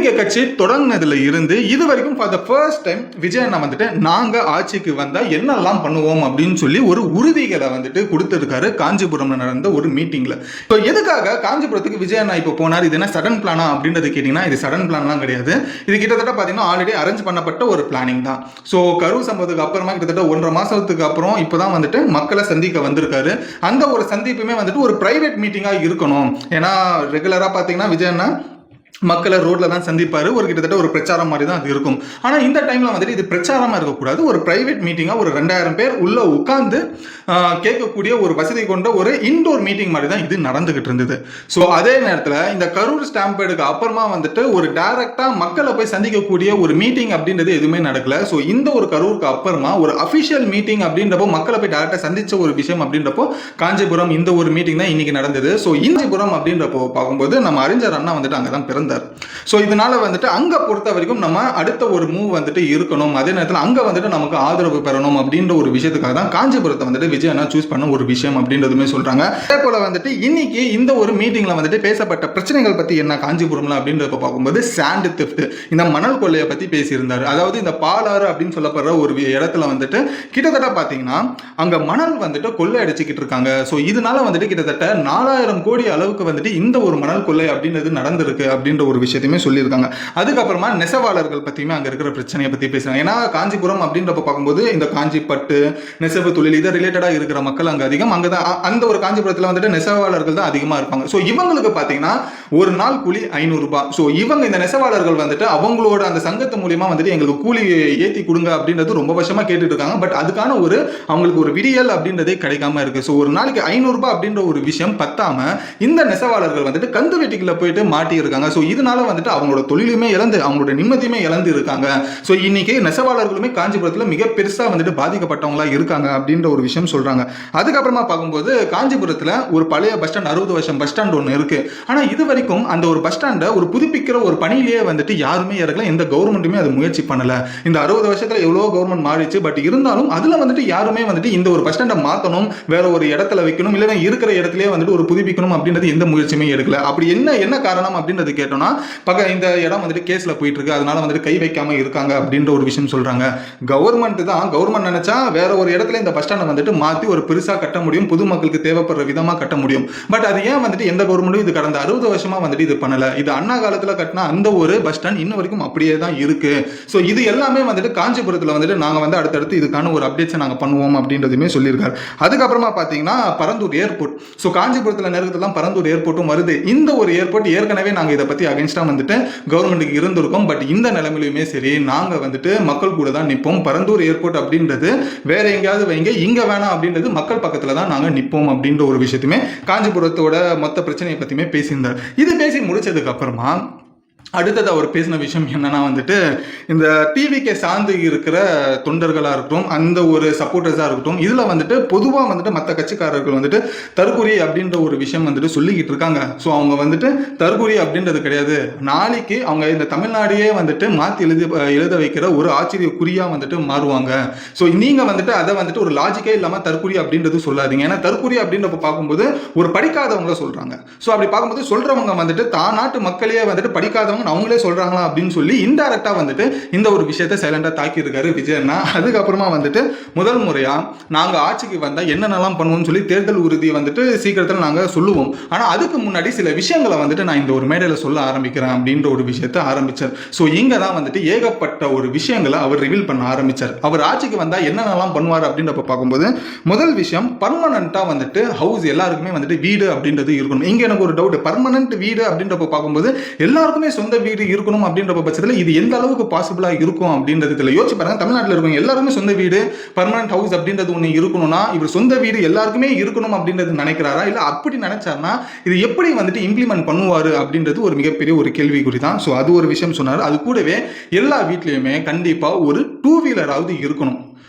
TVK கட்சி தொடங்கினதுல இருந்து இது வரைக்கும் for the first time Vijay அண்ணா வந்துட்டு நாங்க ஆட்சிக்கு வந்தா என்னெல்லாம் பண்ணுவோம் அப்படின்னு சொல்லி ஒரு உறுதிகளை வந்துட்டு கொடுத்திருக்காரு காஞ்சிபுரம்ல நடந்த ஒரு மீட்டிங்ல. இப்போ எதுக்காக காஞ்சிபுரத்துக்கு விஜய் அண்ணா இப்போ போனார், இது என்ன சடன் பிளானா அப்படின்றது கேட்டீங்கன்னா இது சடன் பிளான்லாம் கிடையாது. இது கிட்டத்தட்ட பார்த்தீங்கன்னா ஆல்ரெடி அரேஞ்ச் பண்ணப்பட்ட ஒரு பிளானிங் தான். ஸோ கரூர் சம்பவத்துக்கு அப்புறமா கிட்டத்தட்ட 1.5 மாசத்துக்கு அப்புறம் இப்போதான் வந்துட்டு மக்களை சந்திக்க வந்திருக்காரு. அந்த ஒரு சந்திப்புமே வந்துட்டு ஒரு பிரைவேட் மீட்டிங்கா இருக்கணும். ஏன்னா ரெகுலரா பார்த்தீங்கன்னா விஜய் அண்ணா மக்களை ரோட்ல தான் சந்திப்பாரு. ஒரு கிட்டத்தட்ட ஒரு பிரச்சாரம் மாதிரி தான் அது இருக்கும். ஆனா இந்த டைம்ல வந்துட்டு இது பிரச்சாரமா இருக்கக்கூடாது, ஒரு பிரைவேட் மீட்டிங்கா ஒரு 2000 பேர் உள்ள உட்கார்ந்து கேட்கக்கூடிய ஒரு வசதி கொண்ட ஒரு இன்டோர் மீட்டிங் மாதிரி தான் இது நடந்துகிட்டு இருந்தது. ஸோ அதே நேரத்தில் இந்த கரூர் ஸ்டாம்பேடுக்கு அப்புறமா வந்துட்டு ஒரு டைரக்டா மக்களை போய் சந்திக்கக்கூடிய ஒரு மீட்டிங் அப்படின்றது எதுவுமே நடக்கல. ஸோ இந்த ஒரு கரூருக்கு அப்புறமா ஒரு அபிஷியல் மீட்டிங் அப்படின்றப்போ மக்களை போய் டைரக்டா சந்திச்ச ஒரு விஷயம் அப்படின்றப்போ காஞ்சிபுரம் இந்த ஒரு மீட்டிங் தான் இன்னைக்கு நடந்தது. ஸோ காஞ்சிபுரம் அப்படின்றப்போ பார்க்கும்போது நம்ம அறிஞர் அண்ணா வந்துட்டு அங்கதான் பிறந்தார். ஸோ இதனால வந்துட்டு அங்க பொறுத்த வரைக்கும் நம்ம அடுத்த ஒரு மூவ் வந்துட்டு இருக்கணும், அதே நேரத்தில் அங்க வந்துட்டு நமக்கு ஆதரவு பெறணும் அப்படின்ற ஒரு விஷயத்துக்காக தான் காஞ்சிபுரத்தை வந்துட்டு விஜய் அண்ணா சூஸ் பண்ண ஒரு விஷயம் அப்படின்றதுமே சொல்றாங்க. அதே போல வந்துட்டு இன்னைக்கு இந்த ஒரு மீட்டிங்ல வந்துட்டு பேசப்பட்ட பிரச்சனைகள் பத்தி என்ன காஞ்சிபுரம்ல அப்படின்றத பார்க்கும்போது சாண்ட் தெஃப்ட், இந்த மணல் கொள்ளையை பத்தி பேசியிருந்தாரு. அதாவது இந்த பாலாறு அப்படின்னு சொல்லப்படுற ஒரு இடத்துல வந்துட்டு கிட்டத்தட்ட பாத்தீங்கன்னா அங்க மணல் வந்துட்டு கொள்ளை அடிச்சுக்கிட்டு இருக்காங்க. ஸோ இதனால வந்துட்டு கிட்டத்தட்ட 4000 கோடி அளவுக்கு வந்துட்டு இந்த ஒரு மணல் கொள்ளை அப்படின்றது நடந்திருக்கு அப்படின்ற ஒரு விஷயத்தையுமே சொல்லியிருக்காங்க. அதுக்கப்புறமா நெசவாளர்கள் பத்தியுமே அங்க இருக்கிற பிரச்சனையை பத்தி பேசுறாங்க. ஏன்னா காஞ்சிபுரம் அப்படின்றப்ப பார்க்கும்போது இந்த காஞ்சி பட்டு நெசவு தொழில் இதை ரிலேட்டடா இருக்கிற மக்கள் அங்க அதிகம். அங்கதான் அந்த ஒரு காஞ்சிபுரத்துல வந்துட்டு நெசவாளர்கள் தான் அதிகமா இருப்பாங்க. ஸோ இவங்களுக்கு பாத்தீங்கன்னா ஒரு நாள் கூலி 500 ரூபாய். ஸோ இவங்க இந்த நெசவாளர்கள் வந்துட்டு அவங்களோட அந்த சங்கத்து மூலியமா வந்துட்டு எங்களுக்கு கூலி ஏத்தி கொடுங்க அப்படின்றது ரொம்ப வருஷமா கேட்டுட்டு இருக்காங்க. பட் அதுக்கான ஒரு அவங்களுக்கு ஒரு விடியல் அப்படின்றதே கிடைக்காம இருக்கு. ஸோ ஒரு நாளைக்கு 500 ரூபாய் அப்படின்ற ஒரு விஷயம் பத்தாம இந்த நெசவாளர்கள் வந்துட்டு கந்து வெட்டிக்குள்ள போயிட்டு மாட்டி இருக்காங்க. ஸோ இதனால வந்துட்டு அவங்களோட தொழிலுமே இழந்து அவங்களோட நிம்மதியுமே இழந்து இருக்காங்க. ஸோ இன்னைக்கு நெசவாளர்களுமே காஞ்சிபுரத்தில் மிக பெருசா வந்துட்டு பாதிக்கப்பட்டவங்களா இருக்காங்க அப்படின்ற ஒரு விஷயம் சொல்றாங்க. அதுக்கப்புறமா பார்க்கும்போது காஞ்சிபுரத்தில் ஒரு பழைய பஸ் ஸ்டாண்ட் 60 வருஷம் பஸ் ஸ்டாண்ட் ஒன்று இருக்கு. ஆனா இது வரைக்கும் அந்த ஒரு பஸ் ஸ்டாண்டை ஒரு புதுப்பிக்கிற ஒரு பணியிலேயே வந்துட்டு யாருமே இறக்கல, எந்த கவர்மெண்ட்டுமே அது முயற்சி பண்ணல. இந்த 60 வருஷத்துல எவ்வளோ கவர்மெண்ட் மாறிச்சு, பட் இருந்தாலும் அதுல வந்துட்டு யாருமே வந்துட்டு இந்த ஒரு பஸ் ஸ்டாண்டை மாற்றணும், வேற ஒரு இடத்துல வைக்கணும், இல்லைன்னா இருக்கிற இடத்துலயே வந்துட்டு ஒரு புதுப்பிக்கணும் அப்படின்றது எந்த முயற்சியுமே எடுக்கல. அப்படி என்ன காரணம் அப்படின்றது கேட்டோம்னா இந்த இடம் வந்துட்டு கேஸ்ல போயிட்டு இருக்கு, அதனால வந்துட்டு கை வைக்காம இருக்காங்க அப்படின்ற ஒரு விஷயம் சொல்றாங்க. கவர்மெண்ட் நினைச்சா வேற ஒரு இடத்துல இந்த பஸ் ஸ்டாண்டை வந்துட்டு மாத்தி ஒரு பெருசா கட்ட முடியும், பொதுமக்களுக்கு தேவைப்படுற விதமா கட்ட முடியும். பட் அது ஏன் வந்துட்டு எந்த கவர்மெண்ட்டும் இது கடந்த 60 வருஷமா வந்துட்டு இது பண்ணல. இது அண்ணா காலத்துல கட்டின அந்த ஒரு பஸ் ஸ்டாண்ட் இன்ன வரைக்கும் அப்படியே தான் இருக்கு. ஸோ இது எல்லாமே வந்துட்டு காஞ்சிபுரத்தில் வந்துட்டு நாங்க வந்து அடுத்தடுத்து இதுக்கான ஒரு அப்டேட்ஸை நாங்க பண்ணுவோம் அப்படின்றதுமே சொல்லியிருக்காரு. அதுக்கப்புறமா பாத்தீங்கன்னா பரந்தூர் ஏர்போர்ட். ஸோ காஞ்சிபுரத்தில் நேரத்துல பரந்தூர் ஏர்போர்ட்டும் வருது. இந்த ஒரு ஏர்போர்ட் ஏற்கனவே நாங்க இதை பத்தி அகைன்ஸ்டா வந்துட்டு கவர்மெண்ட்டுக்கு இருந்திருக்கும். பட் இந்த நிலைமையிலுமே சரி நாங்க வந்துட்டு மக்கள் கூட தான் நிற்போம். பரந்தூர் ஏர்போர்ட் அப்படின்றது வேற எங்கேயாவது வைங்க, இங்க வேணாம் அப்படின்றது மக்கள் பக்கத்துல தான் நாங்க நிற்போம் அப்படின்ற ஒரு விஷயத்தையுமே காஞ்சிபுரத்தோட மொத்த பிரச்சனையை பத்தியுமே பேசியிருந்தார். இது பேசி முடிச்சதுக்கு அப்புறமா அடுத்தது அவர் பேசின விஷயம் என்னன்னா வந்துட்டு இந்த டிவிக்கு சார்ந்து இருக்கிற தொண்டர்களா இருக்கட்டும், அந்த ஒரு சப்போர்ட்டர்ஸா இருக்கட்டும், இதுல வந்துட்டு பொதுவா வந்துட்டு மற்ற கட்சிக்காரர்கள் வந்துட்டு தற்கொலை அப்படின்ற ஒரு விஷயம் வந்துட்டு சொல்லிக்கிட்டு இருக்காங்க. ஸோ அவங்க வந்துட்டு தற்கொலை அப்படின்றது கிடையாது, நாளைக்கு அவங்க இந்த தமிழ்நாடையே வந்துட்டு மாற்றி எழுத வைக்கிற ஒரு ஆச்சரியக்குறியா வந்துட்டு மாறுவாங்க. ஸோ நீங்க வந்துட்டு அதை வந்துட்டு ஒரு லாஜிக்கே இல்லாம தற்கொலை அப்படின்றது சொல்லாதீங்க. ஏன்னா தற்கொலை அப்படின்றப்ப பார்க்கும்போது ஒரு படிக்காதவங்கள சொல்றாங்க. ஸோ அப்படி பார்க்கும்போது சொல்றவங்க வந்துட்டு தான் நாட்டு மக்களையே வந்துட்டு படிக்காதவங்க அவங்களே சொல்றாங்களா அப்படின்னு சொல்லி இன்டைரக்டா வந்துட்டு இந்த ஒரு விஷயத்தை சைலண்டா தாக்கி இருக்காரு விஜய் அண்ணா. அதுக்கப்புறமா வந்துட்டு முதல் முறையா நாங்க ஆட்சிக்கு வந்தா என்னென்னலாம் பண்ணுவோம்னு சொல்லி தேர்தல் உறுதியை வந்துட்டு சீக்கிரத்தில் நாங்க சொல்லுவோம், ஆனா அதுக்கு முன்னாடி சில விஷயங்களை வந்துட்டு நான் இந்த ஒரு மேடையில சொல்ல ஆரம்பிக்கிறேன் அப்படின்ற ஒரு விஷயத்தை ஆரம்பிச்சார். ஸோ இங்க தான் வந்துட்டு ஏகப்பட்ட ஒரு விஷயங்களை அவர் ரிவீல் பண்ண ஆரம்பிச்சார். அவர் ஆட்சிக்கு வந்தா என்னென்னலாம் பண்ணுவார் அப்படின்றப்ப பார்க்கும்போது முதல் விஷயம் பர்மனண்டா வந்துட்டு ஹவுஸ் எல்லாருக்குமே வந்துட்டு வீடு அப்படின்றது இருக்கணும். இங்க எனக்கு ஒரு டவுட், பர்மனன்ட் வீடு அப்படின்றப்ப பார்க்கும்போது எல்லாருக்குமே சொந்த வீடு இருக்கணும் அப்படின்ற பட்சத்தில் இது எந்த அளவுக்கு பாசிபிளா இருக்கும் அப்படின்றதுல யோசிச்சு பாருங்க. தமிழ்நாட்டில் இருக்கவங்க எல்லாருமே சொந்த வீடு பர்மனன்ட் ஹவுஸ் அப்படின்றது ஒன்று இருக்கணும்னா இவர் சொந்த வீடு எல்லாருக்குமே இருக்கணும் அப்படின்றது நினைக்கிறாரா, இல்ல அப்படி நினைச்சாருன்னா இது எப்படி வந்துட்டு இம்ப்ளிமெண்ட் பண்ணுவாரு அப்படின்றது ஒரு மிகப்பெரிய ஒரு கேள்விக்குறி தான். ஸோ அது ஒரு விஷயம் சொன்னார். அது கூடவே எல்லா வீட்லயுமே கண்டிப்பா ஒரு 2 வீலராவது இருக்கணும்.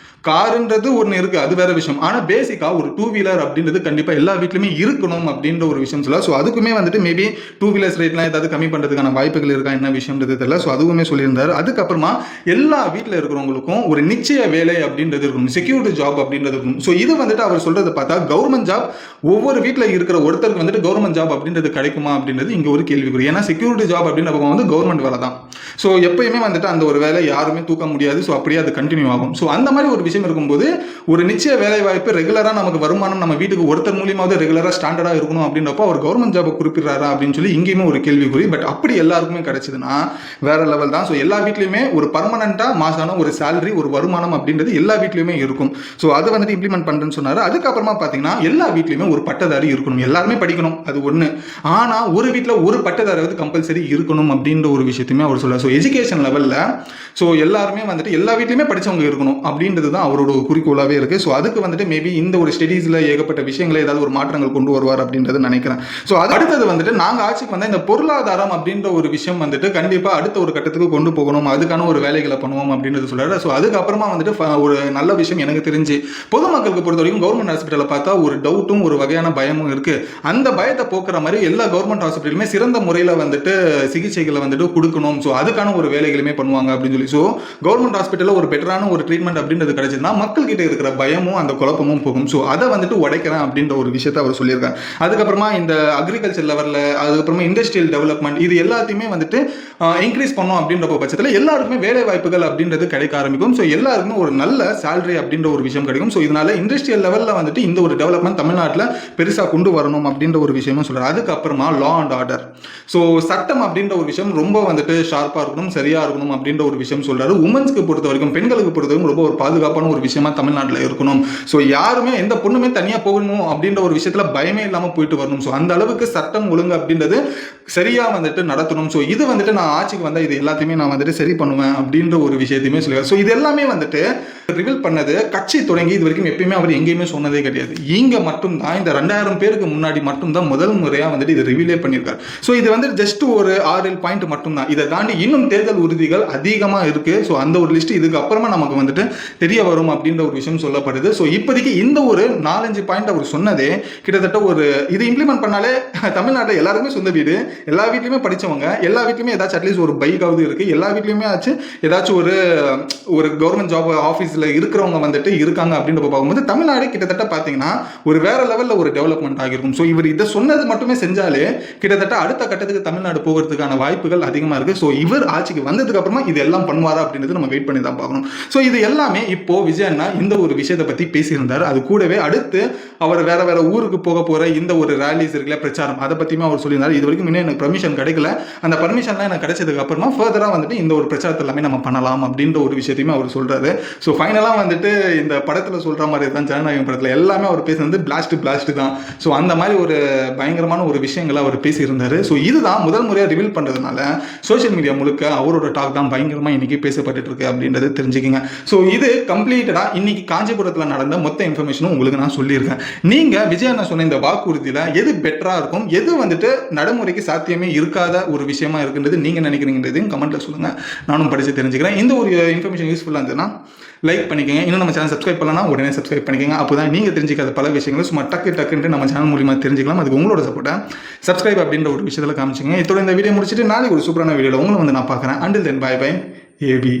காருன்றது ஒன்று இருக்குது, அது வேற விஷயம். ஆனால் பேசிக்காக ஒரு டூ வீலர் அப்படின்றது கண்டிப்பாக எல்லா வீட்லையுமே இருக்கணும் அப்படின்ற ஒரு விஷயம் சொல்லலாம். ஸோ அதுக்குமே வந்துட்டு மேபி டூ வீலர்ஸ் ரேட்லாம் ஏதாவது கம்மி பண்ணுறதுக்கான வாய்ப்புகள் இருக்கா என்ன விஷயம்ன்றது தெரியல. ஸோ அதுவுமே சொல்லியிருந்தார். அதுக்கப்புறமா எல்லா வீட்டில் இருக்கிறவங்களுக்கும் ஒரு நிச்சய வேலை அப்படின்றது இருக்கணும், செக்யூரிட்டி ஜாப் அப்படின்றது இருக்கணும். ஸோ இது வந்துட்டு அவர் சொல்றதை பார்த்தா கவர்மெண்ட் ஜாப் ஒவ்வொரு வீட்டில் இருக்கிற ஒருத்தருக்கு வந்துட்டு கவர்மெண்ட் ஜாப் அப்படின்றது கிடைக்குமா அப்படின்றது இங்கே ஒரு கேள்விக்குறி. ஏன்னா செக்யூரிட்டி ஜாப் அப்படின்ற வந்து கவர்மெண்ட் வேலை தான். ஸோ எப்பயுமே வந்துட்டு அந்த ஒரு வேலை யாருமே தூக்க முடியாது. ஸோ அப்படியே அது கண்டினியூ ஆகும். ஸோ அந்த மாதிரி ஒரு விஷயம் இருக்கும்போது ஒரு நிச்சய வேலை வாய்ப்பு ரெகுலராக நமக்கு வருமானம் நம்ம வீட்டுக்கு ஒருத்தர் மூலியமாவது ரெகுலராக ஸ்டாண்டர்டாக இருக்கணும் அப்படின்றப்போ அவர் கவர்மெண்ட் ஜாபை குறிப்பிடுறாரா அப்படின்னு சொல்லி இங்கேயுமே ஒரு கேள்விக்குறி. பட் அப்படி எல்லாருக்குமே கிடைச்சதுன்னா வேற லெவல் தான். ஸோ எல்லா வீட்லையுமே ஒரு பர்மனெண்ட்டாக மாசான ஒரு சேலரி ஒரு வருமானம் அப்படின்றது எல்லா வீட்லையுமே இருக்கும். ஸோ அதை வந்துட்டு இம்ப்ளிமெண்ட் பண்ணுறேன்னு சொன்னார். அதுக்கப்புறமா பார்த்தீங்கன்னா எல்லா வீட்லையுமே ஒரு பட்டதாரி இருக்கணும், எல்லாருமே படிக்கணும், அது ஒன்று. ஆனால் ஒரு வீட்டில் ஒரு பட்டதாரி வந்து கம்பல்சரி இருக்கணும் அப்படின்ற ஒரு விஷயத்தையுமே அவர் சொல்றார். ஸோ எஜுகேஷன் லெவலில் ஸோ எல்லாருமே வந்துட்டு எல்லா வீட்லையுமே படித்தவங்க இருக்கணும் அப்படின்றது தான் அவரோட குறிக்கோளாகவே இருக்குது. ஸோ அதுக்கு வந்துட்டு மேபி இந்த ஒரு ஸ்டடீஸில் ஏகப்பட்ட விஷயங்களை ஏதாவது ஒரு மாற்றங்கள் கொண்டு வருவார் அப்படின்றது நினைக்கிறேன். ஸோ அது அடுத்தது வந்துட்டு நாங்கள் ஆட்சிக்கு வந்தால் இந்த பொருளாதாரம் அப்படின்ற ஒரு விஷயம் வந்துட்டு கண்டிப்பாக அடுத்த ஒரு கட்டத்துக்கு கொண்டு போகணும், அதுக்கான ஒரு வேலைகளை பண்ணுவோம் அப்படின்றது சொல்கிறாரு. ஸோ அதுக்கப்புறமா வந்துட்டு ஒரு நல்ல விஷயம் எனக்கு தெரிஞ்சு பொதுமக்களுக்கு பொறுத்த வரைக்கும் கவர்மெண்ட் ஹாஸ்பிட்டலில் பார்த்தா ஒரு டவுட்டும் ஒரு வகையான பயமும் இருக்குது. அந்த பயத்தை போக்குற மாதிரி எல்லா கவர்மெண்ட் ஹாஸ்பிட்டலுமே சிறந்த முறையில் வந்துட்டு சிகிச்சைகளை வந்துட்டு கொடுக்கணும். ஸோ அதுக்கான ஒரு வேலைகளுமே பண்ணுவாங்க அப்படின்னு சொல்லி. ஸோ கவர்மெண்ட் ஹாஸ்பிட்டலில் ஒரு பெட்டரான ஒரு ட்ரீட்மெண்ட் அப்படின்றது கிடைச்சதுன்னா மக்கள் கிட்ட இருக்கிற பயமும் அந்த குழப்பமும் போகும். ஸோ அதை வந்துட்டு உடைக்கிறேன் அப்படின்ற ஒரு விஷயத்தை அவர் சொல்லியிருக்காரு. அதுக்கப்புறமா இந்த அக்ரிகல்ச்சர் லெவலில் அதுக்கப்புறமா இண்டஸ்ட்ரியல் டெவலப்மெண்ட் இது எல்லாத்தையுமே வந்துட்டு இன்க்ரீஸ் பண்ணோம் அப்படின்ற பட்சத்தில் எல்லாருக்குமே வேலை வாய்ப்புகள் அப்படின்றது கிடைக்க ஆரம்பிக்கும். ஸோ எல்லாருக்குமே ஒரு நல்ல சேலரி அப்படின்ற ஒரு விஷயம் கிடைக்கும். ஸோ இதனால இண்டஸ்ட்ரியல் லெவலில் வந்துட்டு இந்த ஒரு டெவலப்மெண்ட் தமிழ்நாட்டில் பெருசாக கொண்டு வரணும் அப்படின்ற ஒரு விஷயமும் சொல்கிறார். அதுக்கப்புறமா லா அண்ட் ஆர்டர், ஸோ சட்டம் அப்படின்ற ஒரு விஷயம் ரொம்ப வந்துட்டு ஷார்ப்பாக இருக்கணும், சரியாக இருக்கணும் அப்படின்ற ஒரு விஷயம் சொல்கிறாரு. உமன்ஸ்க்கு பொறுத்த வரைக்கும் பெண்களுக்கு பொறுத்த வரைக்கும் ரொம்ப ஒரு பாதுகாப்பான ஒரு விஷயமா தமிழ்நாட்டில் இருக்கணும். ஸோ யாருமே எந்த பொண்ணுமே தனியாக போகணும் அப்படின்ற ஒரு விஷயத்தில் பயமே இல்லாமல் போயிட்டு வரணும். ஸோ அந்த அளவுக்கு சட்டம் ஒழுங்கு அப்படின்றது சரியாக வந்துட்டு நடத்தணும். ஸோ இது வந்துட்டு நான் ஆட்சிக்கு வந்தால் இது எல்லாத்தையுமே நான் வந்துட்டு சரி பண்ணுவேன் அப்படின்ற ஒரு விஷயத்தையுமே சொல்லுவார். ஸோ இது எல்லாமே வந்துட்டு ரிவீல் பண்ணது கட்சி தொடங்கி இது வரைக்கும் எப்பயுமே அவர் எங்கேயுமே சொன்னதே கிடையாது. இங்கே மட்டும்தான் இந்த 2000 பேருக்கு முன்னாடி மட்டும்தான் முதல் முறையாக வந்துட்டு இது ரிவீலே பண்ணியிருக்காரு. ஸோ இது வந்து ஜஸ்ட் ஒரு 6 பாயிண்ட் மட்டும்தான். இதை தாண்டி இன்னும் தேர்தல் உறுதிகள் அதிகமாக இருக்கு. ஸோ அந்த ஒரு லிஸ்ட் இதுக்கு அப்புறமா நமக்கு வந்துட்டு தெரிய வரும் அப்படின்ற ஒரு விஷயம் சொல்லப்படுது. ஸோ இப்போதைக்கு இந்த ஒரு 4-5 பாயிண்ட் அவர் சொன்னதே கிட்டத்தட்ட ஒரு இது இம்ப்ளிமெண்ட் பண்ணாலே தமிழ்நாட்டில் எல்லாருமே சொந்த வீடு, எல்லா வீட்லையுமே படித்தவங்க, எல்லா வீட்லையுமே ஏதாச்சும் அட்லீஸ்ட் ஒரு பைக்காவது இருக்குது, எல்லா வீட்லையுமே ஆச்சு ஏதாச்சும் ஒரு கவர்மெண்ட் ஜாப் ஆஃபீஸில் இருக்கிறவங்க வந்துட்டு இருக்காங்க அப்படின்னு பார்க்கும்போது தமிழ்நாடு கிட்டத்தட்ட பார்த்தீங்கன்னா ஒரு வேற லெவலில் ஒரு டெவலப்மெண்ட் ஆகிருக்கும். ஸோ இவர் இதை சொன்னது மட்டுமே செஞ்சாலே கிட்டத்தட்ட அடுத்த கட்டத்துக்கு தமிழ்நாடு போகிறதுக்கான வாய்ப்புகள் அதிகமாக இருக்குது. ஸோ இவர் ஆட்சிக்கு வந்ததுக்கு அப்புறமா இது எல்லாம் பண்ணுவாரா அப்படின்றது நம்ம வெயிட் பண்ணி தான் பார்க்கணும். ஸோ இது எல்லாமே இப்போ விஜய் அண்ணா இந்த ஒரு விஷயத்தை பற்றி பேசியிருந்தார். அது கூடவே அடுத்து அவர் வேற வேற ஊருக்கு போக போகிற இந்த ஒரு ரேலிஸ் இருக்குல்ல, பிரச்சாரம், அதை பற்றியுமே அவர் சொல்லியிருந்தார். இது வரைக்கும் இன்னும் எனக்கு பர்மிஷன் கிடைக்கல, அந்த பர்மிஷன்லாம் எனக்கு கிடைச்சதுக்கு அப்புறமா ஃபர்தராக வந்துட்டு இந்த ஒரு பிரச்சாரத்தை எல்லாமே நம்ம பண்ணலாம் அப்படின்ற ஒரு விஷயத்தையுமே அவர் சொல்றாரு. ஸோ ஃபைனலாக வந்துட்டு இந்த படத்தில் சொல்ற மாதிரி தான் ஜனநாயகம் படத்தில் எல்லாமே அவர் பேசுனது பிளாஸ்ட் தான். ஸோ அந்த மாதிரி ஒரு பயங்கரமான ஒரு விஷயங்களை அவர் பேசியிருந்தார். ஸோ இதுதான் முதல் முறையாக ரிவீல் பண்ணுறதுனால சோஷியல் மீடியா முழுக்க அவரோட டாக் தான் பயங்கரமாக இன்னைக்கு பேசப்பட்டு இருக்கு அப்படின்றது தெரிஞ்சுக்கங்க. ஸோ இது கம்ப்ளீட்டடாக இன்னைக்கு காஞ்சிபுரத்தில் நடந்த மொத்த இன்ஃபர்மேஷனும் உங்களுக்கு நான் சொல்லியிருக்கேன். நீங்கள் விஜய் அண்ணா சொன்ன இந்த வாக்குறுதியில் எது பெட்டராக இருக்கும், எது வந்துட்டு நடைமுறைக்கு சாத்தியமே இருக்காத ஒரு விஷயமா இருக்குன்றது நீங்கள் நினைக்கிறீங்கன்றதையும் கமெண்ட்டில் சொல்லுங்கள், நானும் படித்து தெரிஞ்சுக்கிறேன். இந்த ஒரு இன்ஃபர்மேஷன் யூஸ்ஃபுல்லாக இருந்ததுன்னா லைக் பண்ணிக்கோங்க. இன்னும் நம்ம சேனல் சப்ஸ்கிரைப் பண்ணலாம், உடனே சப்ஸ்கிரைப் பண்ணிக்கோங்க. அப்போ தான் நீங்கள் தெரிஞ்சிக்காத பல விஷயங்களும் சும்மா டக்குன்ட்டு நம்ம சேனல் மூலியமாக தெரிஞ்சுக்கலாம். அதுக்கு உங்களோட சப்போர்ட்டை சப்ஸ்கிரைப் அப்படின்ற ஒரு விஷயத்தில் காமிச்சிங்க. இதோட இந்த வீடியோ முடிச்சுட்டு நாளைக்கு ஒரு சூப்பரான வீடியோவில் உங்களை வந்து நான் பார்க்குறேன். Until then bye bye AB.